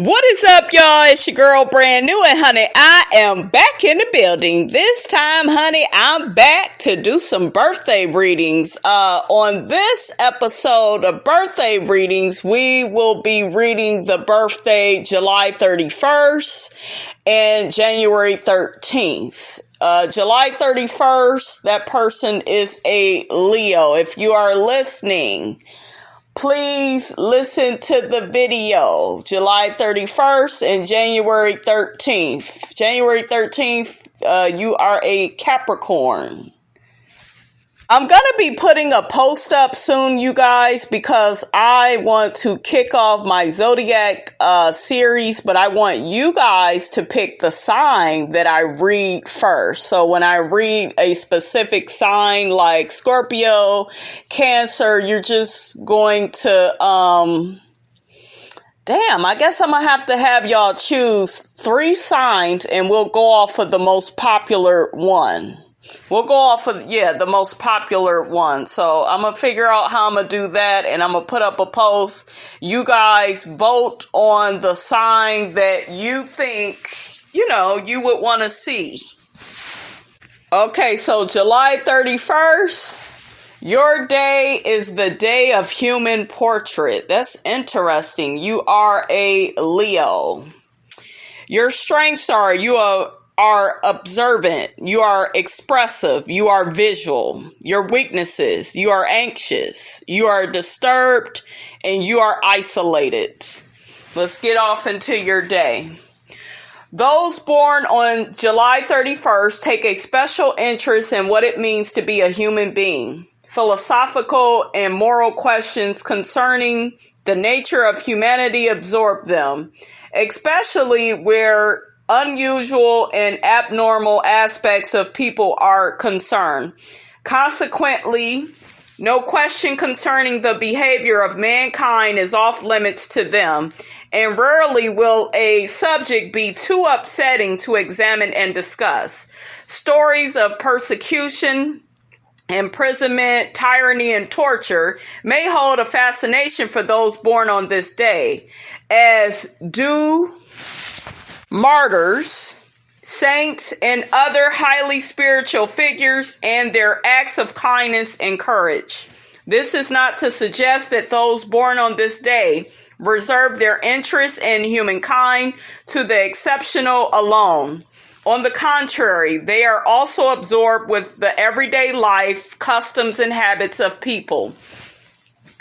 What is up, y'all? It's your girl, Brand New, and honey, I am back in the building. This time, honey, I'm back to do some birthday readings. On this episode of birthday readings, we will be reading the birthday July 31st and January 13th. July 31st, that person is a Leo. If you are listening, please listen to the video. July 31st and January 13th. January 13th, you are a Capricorn. I'm going to be putting a post up soon, you guys, because I want to kick off my Zodiac series, but I want you guys to pick the sign that I read first. So when I read a specific sign like Scorpio, Cancer, you're just going to, I guess I'm going to have y'all choose 3 signs and we'll go off of the most popular one. We'll go off of, the most popular one. So I'm going to figure out how I'm going to do that, and I'm going to put up a post. You guys vote on the sign that you think, you would want to see. Okay, so July 31st, your day is the day of human portrait. That's interesting. You are a Leo. Your strengths are you are observant, you are expressive, you are visual. Your weaknesses, you are anxious, you are disturbed, and you are isolated. Let's get off into your day. Those born on July 31st take a special interest in what it means to be a human being. Philosophical and moral questions concerning the nature of humanity absorb them, especially where unusual and abnormal aspects of people are concerned. Consequently, no question concerning the behavior of mankind is off limits to them, and rarely will a subject be too upsetting to examine and discuss. Stories of persecution, imprisonment, tyranny, and torture may hold a fascination for those born on this day, as do martyrs, saints, and other highly spiritual figures and their acts of kindness and courage. This is not to suggest that those born on this day reserve their interest in humankind to the exceptional alone. On the contrary, they are also absorbed with the everyday life, customs, and habits of people.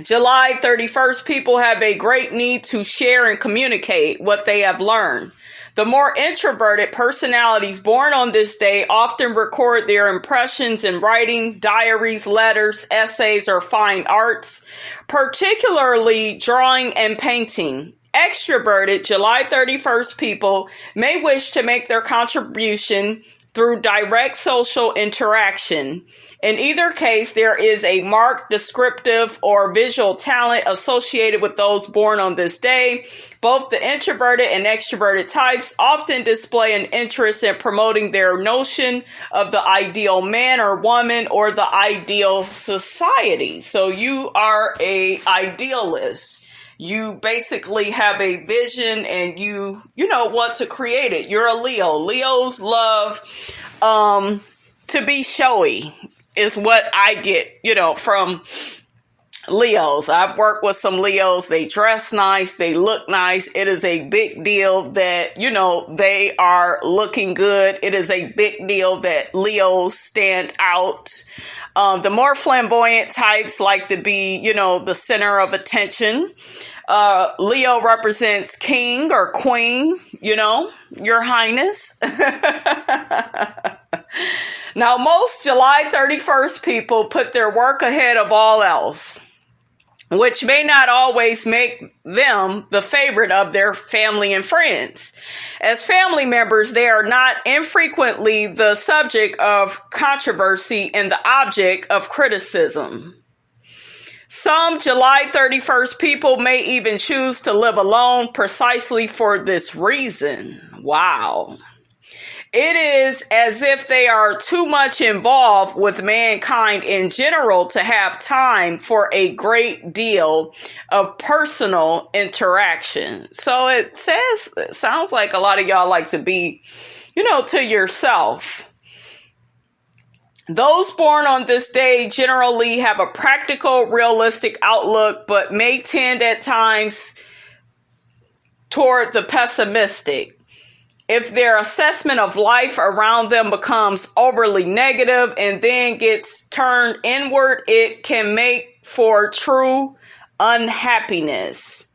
July 31st, people have a great need to share and communicate what they have learned. The more introverted personalities born on this day often record their impressions in writing, diaries, letters, essays, or fine arts, particularly drawing and painting. Extroverted July 31st people may wish to make their contribution through direct social interaction. In either case, there is a marked descriptive or visual talent associated with those born on this day. Both the introverted and extroverted types often display an interest in promoting their notion of the ideal man or woman or the ideal society. So you are an idealist. You basically have a vision and you want to create it. You're a Leo. Leos love to be showy is what I get, from Leos. I've worked with some Leos. They dress nice. They look nice. It is a big deal that, they are looking good. It is a big deal that Leos stand out. The more flamboyant types like to be, the center of attention. Leo represents king or queen, your highness. Now, most July 31st people put their work ahead of all else, which may not always make them the favorite of their family and friends. As family members, they are not infrequently the subject of controversy and the object of criticism. Some July 31st people may even choose to live alone precisely for this reason. Wow. It is as if they are too much involved with mankind in general to have time for a great deal of personal interaction. So it sounds like a lot of y'all like to be, to yourself. Those born on this day generally have a practical, realistic outlook, but may tend at times toward the pessimistic. If their assessment of life around them becomes overly negative and then gets turned inward, it can make for true unhappiness.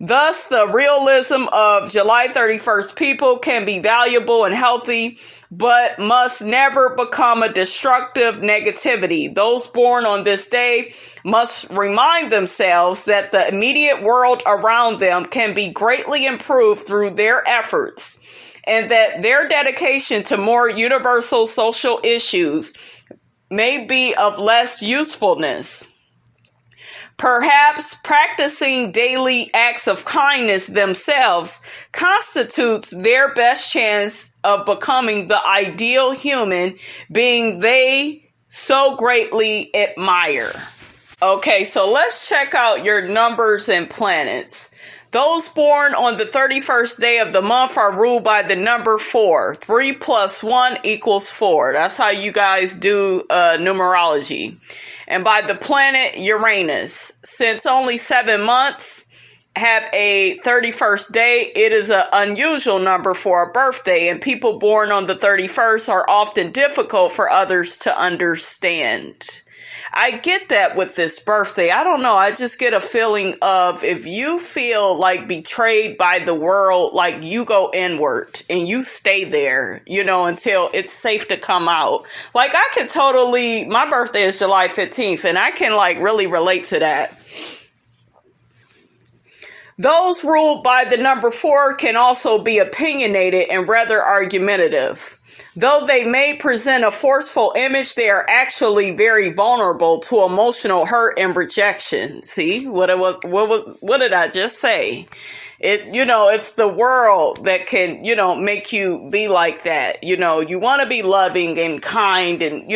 Thus, the realism of July 31st people can be valuable and healthy, but must never become a destructive negativity. Those born on this day must remind themselves that the immediate world around them can be greatly improved through their efforts, and that their dedication to more universal social issues may be of less usefulness. Perhaps practicing daily acts of kindness themselves constitutes their best chance of becoming the ideal human being they so greatly admire. Okay, so let's check out your numbers and planets. Those born on the 31st day of the month are ruled by the number 4. 3 plus 1 equals 4. That's how you guys do numerology. And by the planet Uranus. Since only 7 months have a 31st day, it is an unusual number for a birthday, and people born on the 31st are often difficult for others to understand. I get that with this birthday. I don't know. I just get a feeling of if you feel like betrayed by the world, like you go inward and you stay there, until it's safe to come out. Like my birthday is July 15th and I can really relate to that. Those ruled by the number 4 can also be opinionated and rather argumentative. Though they may present a forceful image, they are actually very vulnerable to emotional hurt and rejection. See, what did I just say? It's the world that can, make you be like that. You want to be loving and kind and,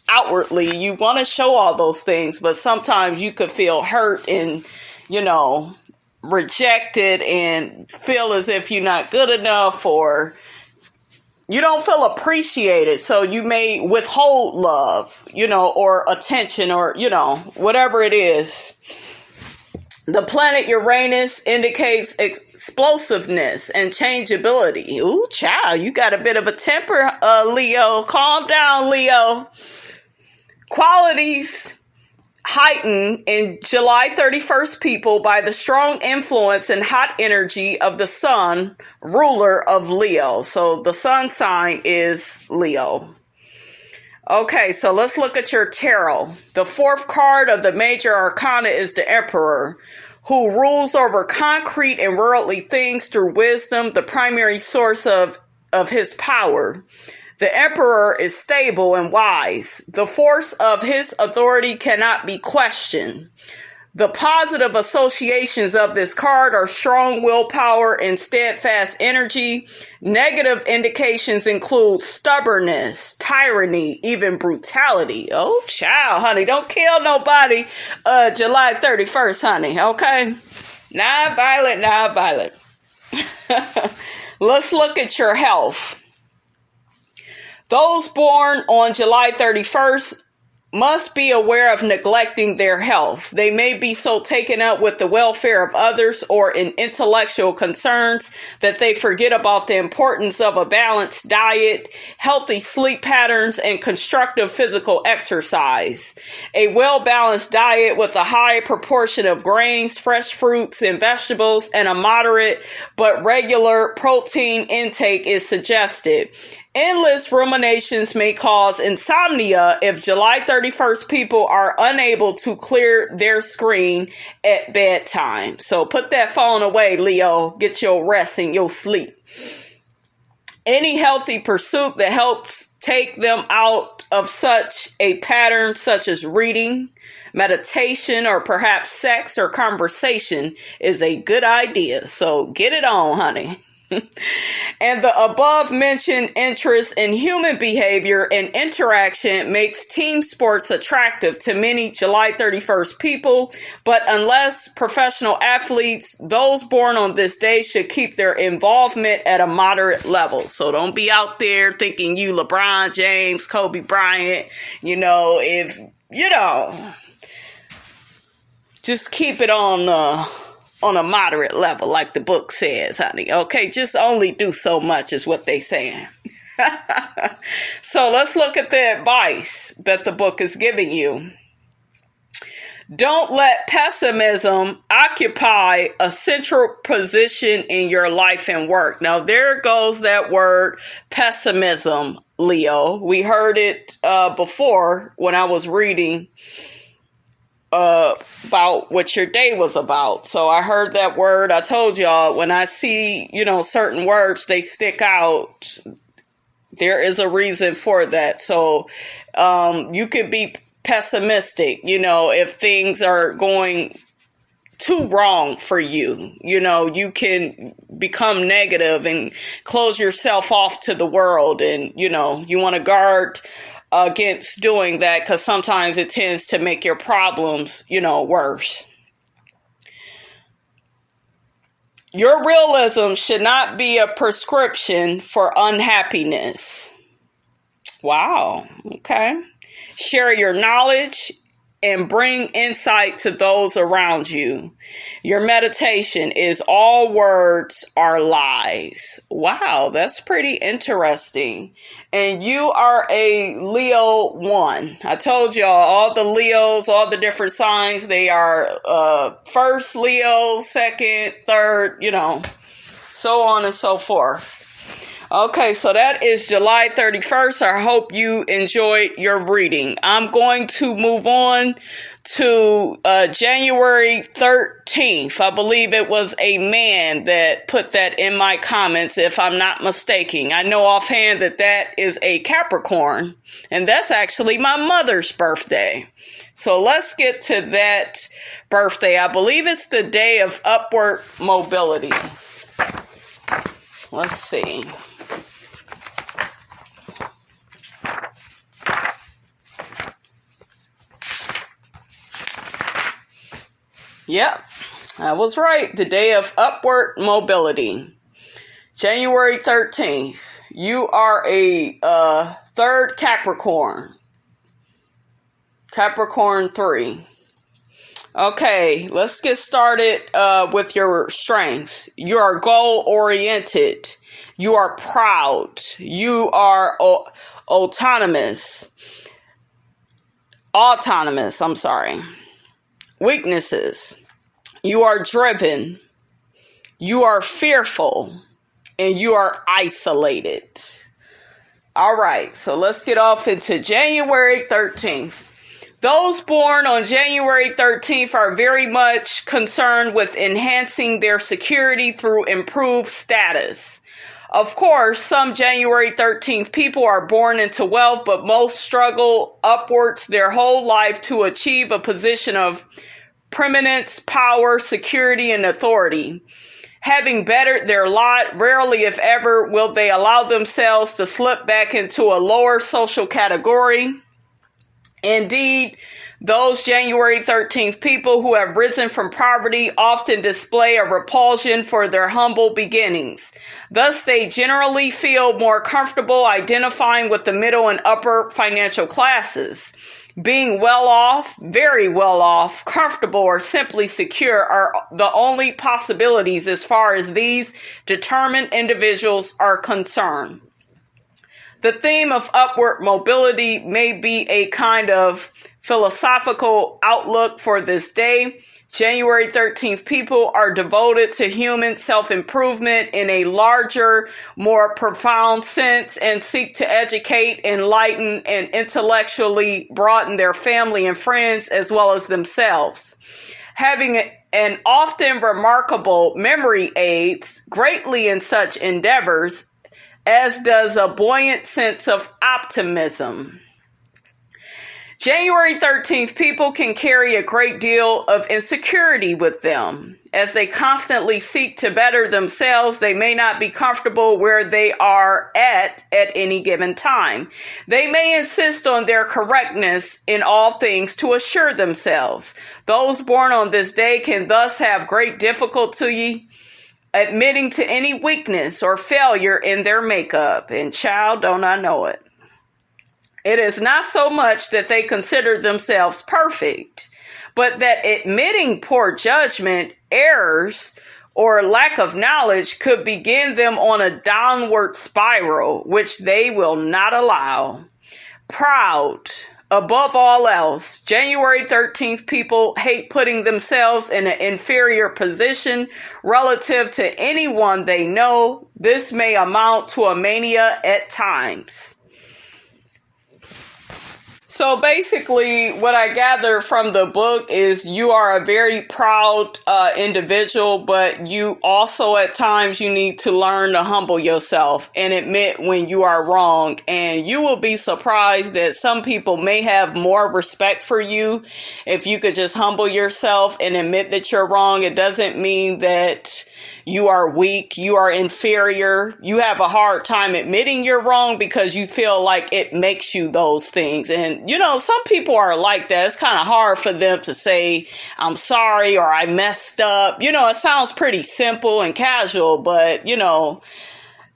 outwardly you want to show all those things, but sometimes you could feel hurt and, rejected and feel as if you're not good enough or you don't feel appreciated. So you may withhold love, or attention or, whatever it is. The planet Uranus indicates explosiveness and changeability. Ooh, child, you got a bit of a temper, Leo. Calm down, Leo. Qualities heightened in July 31st people by the strong influence and hot energy of the sun, ruler of Leo. So the sun sign is Leo. Okay, so let's look at your tarot. The 4th card of the major arcana is the Emperor, who rules over concrete and worldly things through wisdom, the primary source of his power. The Emperor is stable and wise. The force of his authority cannot be questioned. The positive associations of this card are strong willpower and steadfast energy. Negative indications include stubbornness, tyranny, even brutality. Oh, child, honey, don't kill nobody July 31st, honey, okay? Not violent. Let's look at your health. Those born on July 31st must be aware of neglecting their health. They may be so taken up with the welfare of others or in intellectual concerns that they forget about the importance of a balanced diet, healthy sleep patterns, and constructive physical exercise. A well-balanced diet with a high proportion of grains, fresh fruits and vegetables, and a moderate but regular protein intake is suggested. Endless ruminations may cause insomnia if July 31st people are unable to clear their screen at bedtime. So put that phone away, Leo. Get your rest and your sleep. Any healthy pursuit that helps take them out of such a pattern, such as reading, meditation, or perhaps sex or conversation, is a good idea. So get it on, honey. And the above mentioned interest in human behavior and interaction makes team sports attractive to many July 31st people. But unless professional athletes, those born on this day should keep their involvement at a moderate level. So don't be out there thinking you LeBron James, Kobe Bryant, just keep it on a moderate level, like the book says, honey. Okay, just only do so much is what they saying. So let's look at the advice that the book is giving you. Don't let pessimism occupy a central position in your life and work. Now, there goes that word pessimism, Leo. We heard it before when I was reading about what your day was about. So I heard that word. I told y'all, when I see, certain words, they stick out. There is a reason for that. So you could be pessimistic, if things are going too wrong for you. You can become negative and close yourself off to the world. And, you want to guard against doing that, because sometimes it tends to make your problems, worse. Your realism should not be a prescription for unhappiness. Wow. Okay. Share your knowledge and bring insight to those around you. Your meditation is all words are lies. Wow, that's pretty interesting. And you are a Leo 1. I told y'all, all the Leos, all the different signs, they are first Leo, second, third, so on and so forth. Okay, so that is July 31st. I hope you enjoyed your reading. I'm going to move on to January 13th. I believe it was a man that put that in my comments, if I'm not mistaken. I know offhand that is a Capricorn, and that's actually my mother's birthday. So let's get to that birthday. I believe it's the day of upward mobility. Let's see. Yep, I was right. The day of upward mobility. January 13th. You are a third Capricorn. Capricorn 3. Okay, let's get started with your strengths. You are goal-oriented. You are proud. You are autonomous. Weaknesses. You are driven. You are fearful. And you are isolated. All right, so let's get off into January 13th. Those born on January 13th are very much concerned with enhancing their security through improved status. Of course, some January 13th people are born into wealth, but most struggle upwards their whole life to achieve a position of preeminence, power, security, and authority. Having bettered their lot, rarely if ever will they allow themselves to slip back into a lower social category. Indeed, those January 13th people who have risen from poverty often display a repulsion for their humble beginnings. Thus, they generally feel more comfortable identifying with the middle and upper financial classes. Being well off, very well off, comfortable, or simply secure are the only possibilities as far as these determined individuals are concerned. The theme of upward mobility may be a kind of philosophical outlook for this day. January 13th people are devoted to human self-improvement in a larger, more profound sense and seek to educate, enlighten, and intellectually broaden their family and friends as well as themselves. Having an often remarkable memory aids greatly in such endeavors, as does a buoyant sense of optimism. January 13th, people can carry a great deal of insecurity with them. As they constantly seek to better themselves, they may not be comfortable where they are at any given time. They may insist on their correctness in all things to assure themselves. Those born on this day can thus have great difficulty admitting to any weakness or failure in their makeup. And child, don't I know it. It is not so much that they consider themselves perfect, but that admitting poor judgment, errors, or lack of knowledge could begin them on a downward spiral, which they will not allow. Proud, above all else, January 13th people hate putting themselves in an inferior position relative to anyone they know. This may amount to a mania at times. So basically, what I gather from the book is you are a very proud individual, but you also at times you need to learn to humble yourself and admit when you are wrong. And you will be surprised that some people may have more respect for you if you could just humble yourself and admit that you're wrong. It doesn't mean that you are weak, you are inferior. You have a hard time admitting you're wrong because you feel like it makes you those things. And you know, some people are like that. It's kind of hard for them to say, I'm sorry, or I messed up. You know, it sounds pretty simple and casual, but, you know,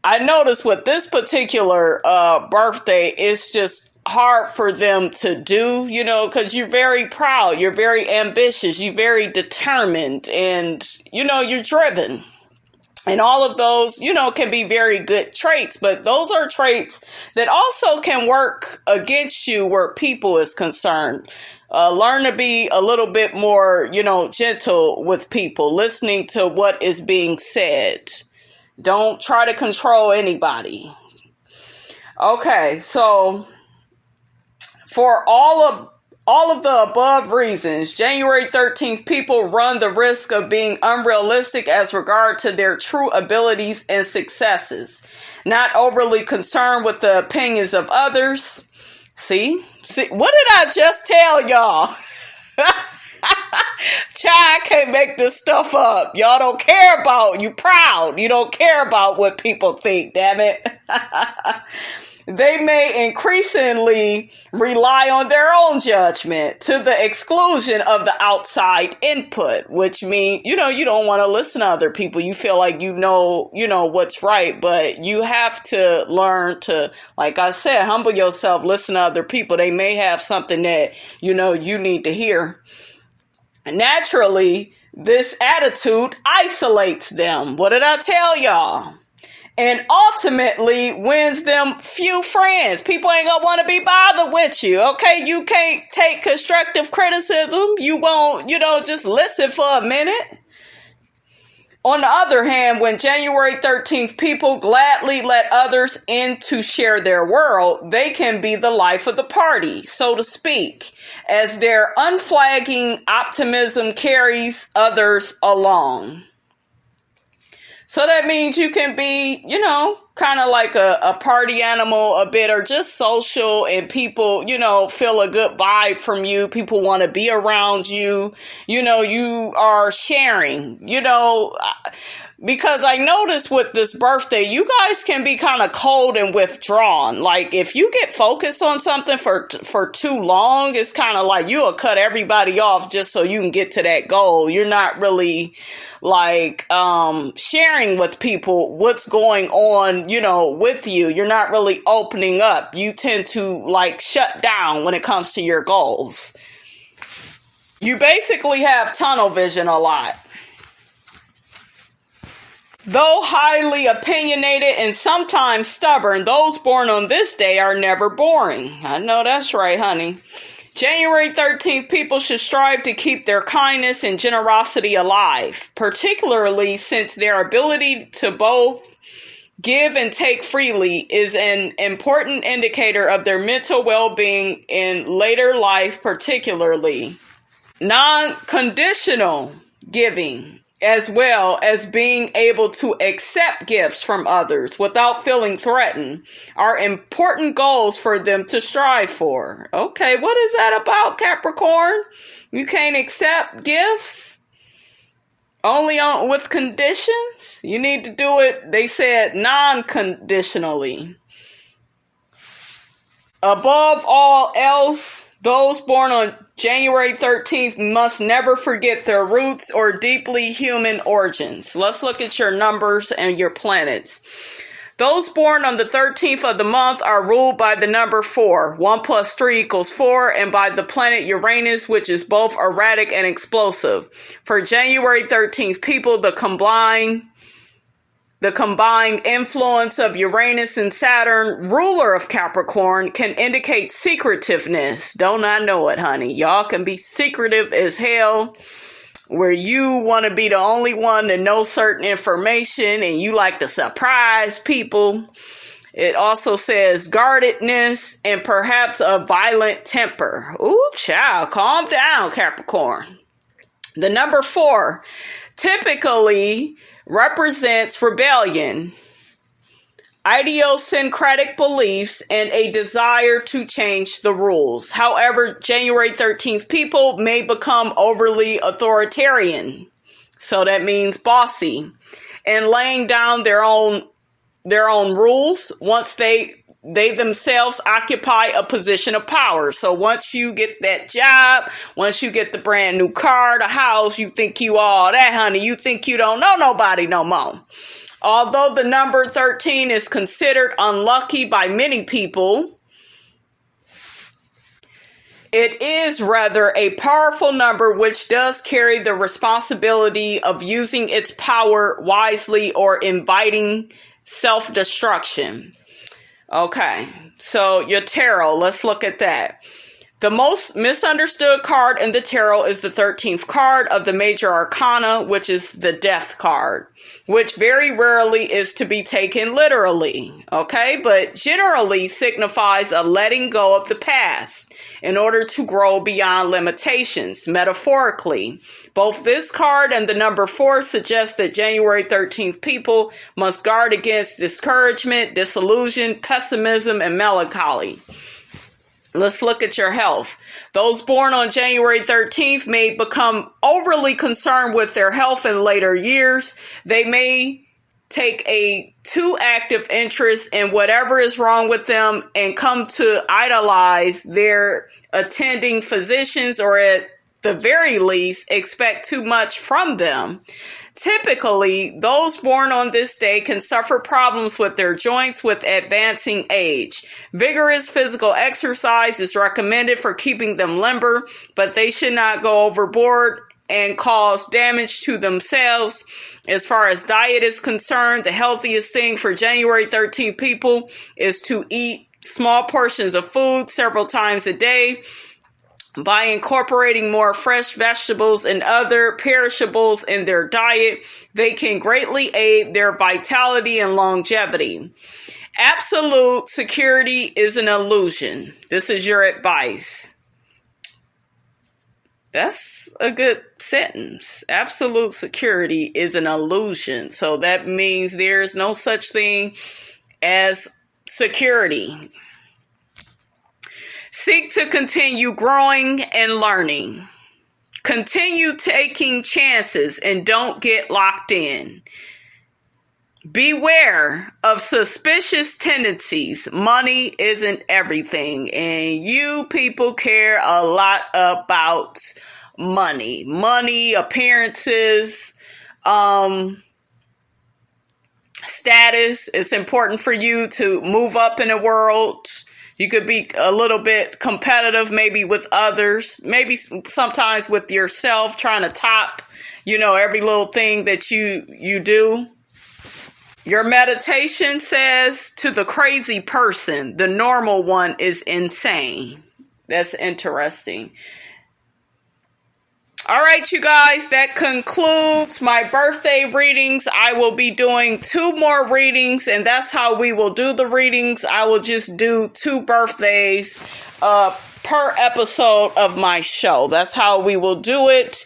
I noticed with this particular birthday, it's just hard for them to do, you know, because you're very proud, you're very ambitious, you're very determined, and, you know, you're driven. And all of those, you know, can be very good traits, but those are traits that also can work against you where people is concerned. Learn to be a little bit more, you know, gentle with people, listening to what is being said. Don't try to control anybody. Okay, so for all of the above reasons, January 13th people run the risk of being unrealistic as regard to their true abilities and successes, not overly concerned with the opinions of others. See, what did I just tell y'all? Child, I can't make this stuff up. Y'all don't care about, you proud. You don't care about what people think, damn it. They may increasingly rely on their own judgment to the exclusion of the outside input, which means, you know, you don't want to listen to other people. You feel like you know what's right, but you have to learn to, like I said, humble yourself, listen to other people. They may have something that, you know, you need to hear. Naturally, this attitude isolates them. What did I tell y'all? And ultimately wins them few friends. People ain't gonna want to be bothered with you. Okay, you can't take constructive criticism. You won't, you know, just listen for a minute. On the other hand, when January 13th people gladly let others in to share their world, they can be the life of the party, so to speak, as their unflagging optimism carries others along. So that means you can be, you know, kind of like a party animal a bit, or just social, and people, you know, feel a good vibe from you. People want to be around you. You know, you are sharing, you know, because I noticed with this birthday, you guys can be kind of cold and withdrawn. Like if you get focused on something for too long, it's kind of like you'll cut everybody off just so you can get to that goal. You're not really like sharing with people what's going on, you know, with you. You're not really opening up. You tend to like shut down when it comes to your goals. You basically have tunnel vision a lot. Though highly opinionated and sometimes stubborn, those born on this day are never boring. I know that's right, honey. January 13th people should strive to keep their kindness and generosity alive, particularly since their ability to both give and take freely is an important indicator of their mental well-being in later life, particularly. Non-conditional giving as well as being able to accept gifts from others without feeling threatened, are important goals for them to strive for. Okay, what is that about, Capricorn? You can't accept gifts? Only with conditions? You need to do it, they said, non-conditionally. Above all else, those born on January 13th must never forget their roots or deeply human origins. Let's look at your numbers and your planets. Those born on the 13th of the month are ruled by the number 4. 1 plus 3 equals 4, and by the planet Uranus, which is both erratic and explosive. For January 13th people, the combined influence of Uranus and Saturn, ruler of Capricorn, can indicate secretiveness. Don't I know it, honey? Y'all can be secretive as hell, where you want to be the only one to know certain information and you like to surprise people. It also says guardedness and perhaps a violent temper. Ooh, child, calm down, Capricorn. The number 4 typically represents rebellion, idiosyncratic beliefs, and a desire to change the rules. However, January 13th people may become overly authoritarian. So that means bossy, and laying down their own rules once they themselves occupy a position of power. So once you get that job, once you get the brand new car, the house, you think you all that, honey. You think you don't know nobody no more. Although the number 13 is considered unlucky by many people, it is rather a powerful number which does carry the responsibility of using its power wisely or inviting self-destruction. Okay, so your tarot, let's look at that. The most misunderstood card in the tarot is the 13th card of the major arcana, which is the death card, which very rarely is to be taken literally, okay? But generally signifies a letting go of the past in order to grow beyond limitations, metaphorically. Both this card and the number 4 suggest that January 13th people must guard against discouragement, disillusion, pessimism, and melancholy. Let's look at your health. Those born on January 13th may become overly concerned with their health in later years. They may take a too active interest in whatever is wrong with them and come to idolize their attending physicians, or at the very least expect too much from them. Typically, those born on this day can suffer problems with their joints with advancing age. Vigorous physical exercise is recommended for keeping them limber, but they should not go overboard and cause damage to themselves. As far as diet is concerned, the healthiest thing for January 13th people is to eat small portions of food several times a day. By incorporating more fresh vegetables and other perishables in their diet, they can greatly aid their vitality and longevity. Absolute security is an illusion. This is your advice. That's a good sentence. Absolute security is an illusion. So that means there's no such thing as security. Seek to continue growing and learning. Continue taking chances and don't get locked in. Beware of suspicious tendencies. Money isn't everything, and you people care a lot about money. Money, appearances, status. It's important for you to move up in the world. You could be a little bit competitive, maybe with others, maybe sometimes with yourself, trying to top, every little thing that you do. Your meditation says, to the crazy person, the normal one is insane. That's interesting. All right, right, you guys, that concludes my birthday readings. I will be doing 2 more readings, and that's how we will do the readings. I will just do 2 birthdays per episode of my show. That's how we will do it.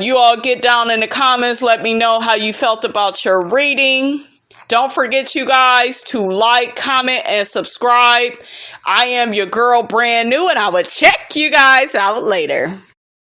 You all get down in the comments. Let me know how you felt about your reading. Don't forget, you guys, to like, comment, and subscribe. I am your girl, Brand New, and I will check you guys out later.